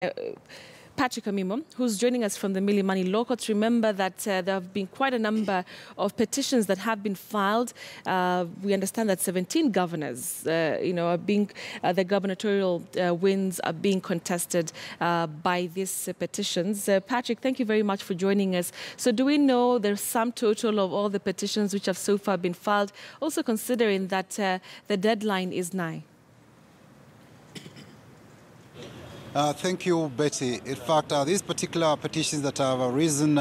Patrick Amimo, who's joining us from the Milimani Law Court. Remember that there have been quite a number of petitions that have been filed. We understand that 17 governors, are being, the gubernatorial wins are being contested by these petitions. Patrick, thank you very much for joining us. So do we know the sum total of all the petitions which have so far been filed, also considering that the deadline is nigh? Thank you, Betty. In fact, these particular petitions that have arisen,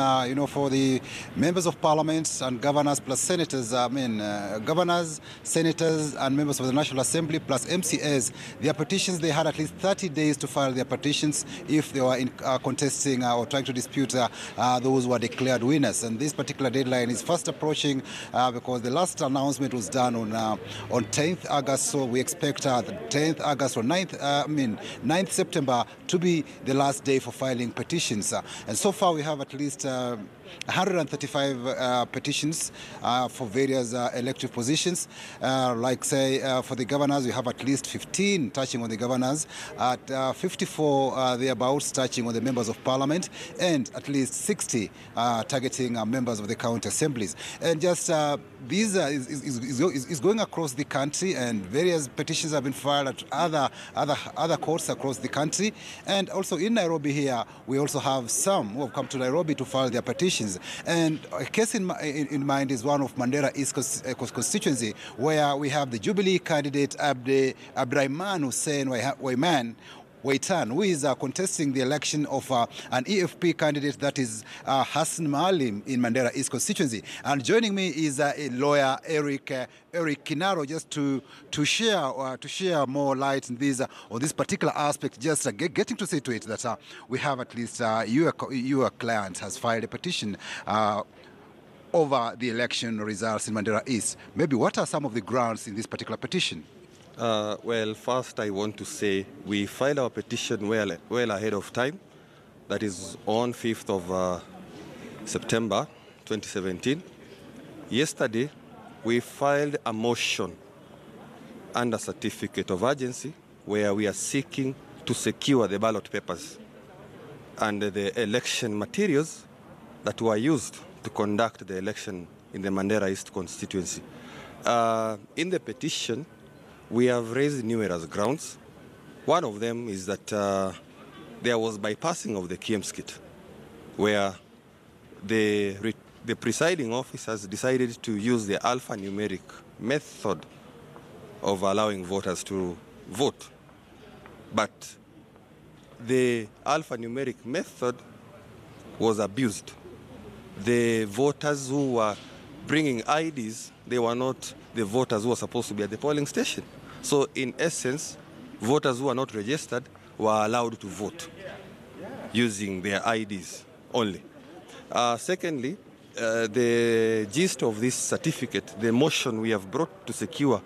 for the members of parliament and governors plus senators, governors, senators and members of the National Assembly plus MCAs, their petitions, they had at least 30 days to file their petitions if they were contesting or trying to dispute those who were declared winners. And this particular deadline is fast approaching because the last announcement was done on 10th August, so we expect the 10th August or 9th September to be the last day for filing petitions. And so far we have at least 135 petitions for various elective positions. For the governors, we have at least 15 touching on the governors, at 54 thereabouts touching on the members of parliament, and at least 60 targeting members of the county assemblies. And just these is going across the country, and various petitions have been filed at other courts across the country. And also in Nairobi here, we also have some who have come to Nairobi to file their petitions. And a case in mind is one of Mandera East constituency, where we have the Jubilee candidate Abdrahman Hussein Waitan, who is contesting the election of an EFP candidate, that is Hassan Maalim in Mandera East constituency. And joining me is a lawyer, Eric Kinaro, just to share more light on this particular aspect. Just getting to see to it that we have at least your client has filed a petition over the election results in Mandera East. Maybe what are some of the grounds in this particular petition? Well, first I want to say we filed our petition well ahead of time. That is on 5th of September 2017. Yesterday, we filed a motion under certificate of urgency where we are seeking to secure the ballot papers and the election materials that were used to conduct the election in the Mandera East constituency. In the petition, we have raised numerous grounds. One of them is that there was bypassing of the KM's kit, where the presiding officers decided to use the alphanumeric method of allowing voters to vote. But the alphanumeric method was abused. The voters who were bringing IDs, they were not the voters who were supposed to be at the polling station. So in essence, voters who are not registered were allowed to vote using their IDs only. Secondly, the gist of this certificate, the motion we have brought to secure,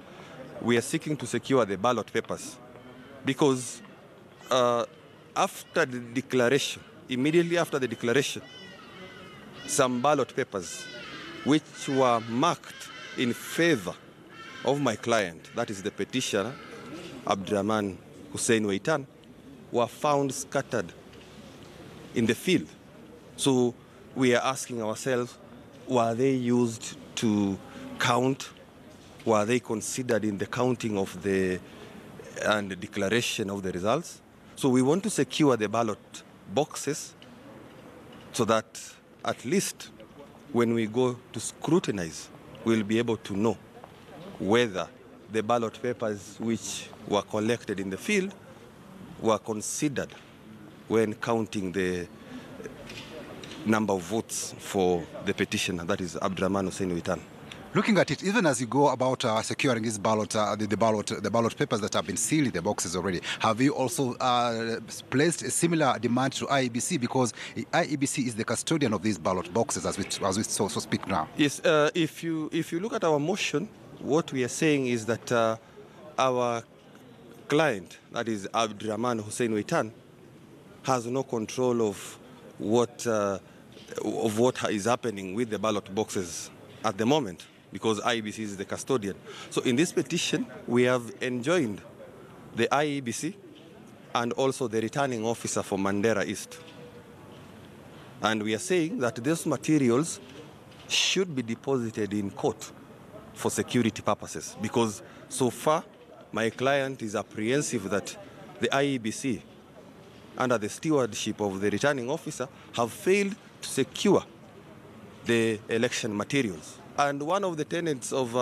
we are seeking to secure the ballot papers. Because after the declaration, immediately after the declaration, some ballot papers which were marked in favor of my client, that is the petitioner, Abdrahman Hussein Waitan, were found scattered in the field. So we are asking ourselves, were they used to count? Were they considered in the counting of and the declaration of the results? So we want to secure the ballot boxes so that at least when we go to scrutinize, we'll be able to know whether the ballot papers which were collected in the field were considered when counting the number of votes for the petitioner, that is Abdrahman Hussein Waitan. Looking at it, even as you go about securing this ballot, the ballot papers that have been sealed in the boxes already, have you also placed a similar demand to IEBC, because IEBC is the custodian of these ballot boxes as we so speak now? Yes. If you look at our motion, what we are saying is that our client, that is Abdrahman Hussein Waitan, has no control of what is happening with the ballot boxes at the moment, because IEBC is the custodian. So in this petition, we have enjoined the IEBC and also the returning officer for Mandera East. And we are saying that these materials should be deposited in court for security purposes, because so far my client is apprehensive that the IEBC, under the stewardship of the returning officer, have failed to secure the election materials. And one of the tenets of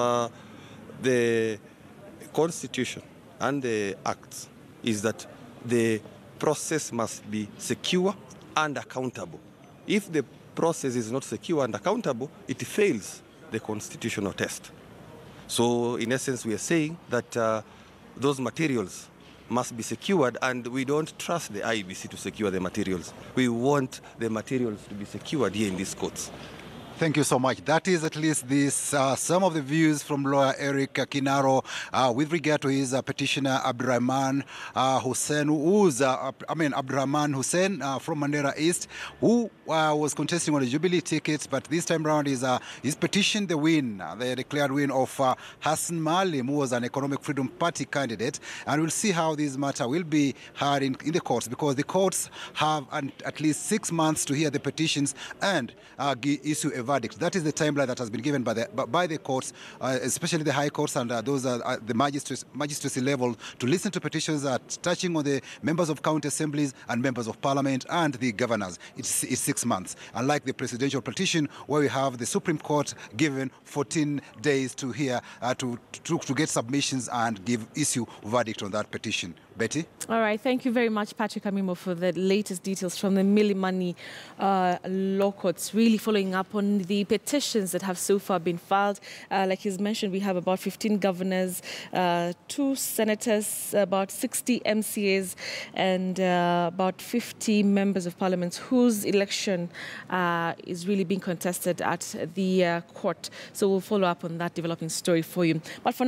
the Constitution and the Acts is that the process must be secure and accountable. If the process is not secure and accountable, it fails the constitutional test. So in essence, we are saying that those materials must be secured, and we don't trust the IEBC to secure the materials. We want the materials to be secured here in these courts. Thank you so much. That is at least this some of the views from lawyer Eric Kinaro with regard to his petitioner Abdurrahman Hussein, who's Abdurrahman Hussein from Mandera East, who was contesting on the Jubilee ticket, but this time around he's petitioned the win, the declared win of Hassan Malim, who was an Economic Freedom Party candidate. And we'll see how this matter will be heard in the courts, because the courts have at least 6 months to hear the petitions and issue a verdict. That is the timeline that has been given by the courts, especially the high courts and those at the magistracy level, to listen to petitions touching on the members of county assemblies and members of parliament and the governors. It's 6 months. Unlike the presidential petition, where we have the Supreme Court given 14 days to hear, to get submissions and issue verdict on that petition. Betty? All right. Thank you very much, Patrick Amimo, for the latest details from the Milimani law courts, really following up on the petitions that have so far been filed. Like he's mentioned, we have about 15 governors, 2 senators, about 60 MCAs, and about 50 members of parliament whose election is really being contested at the court. So we'll follow up on that developing story for you. But for now,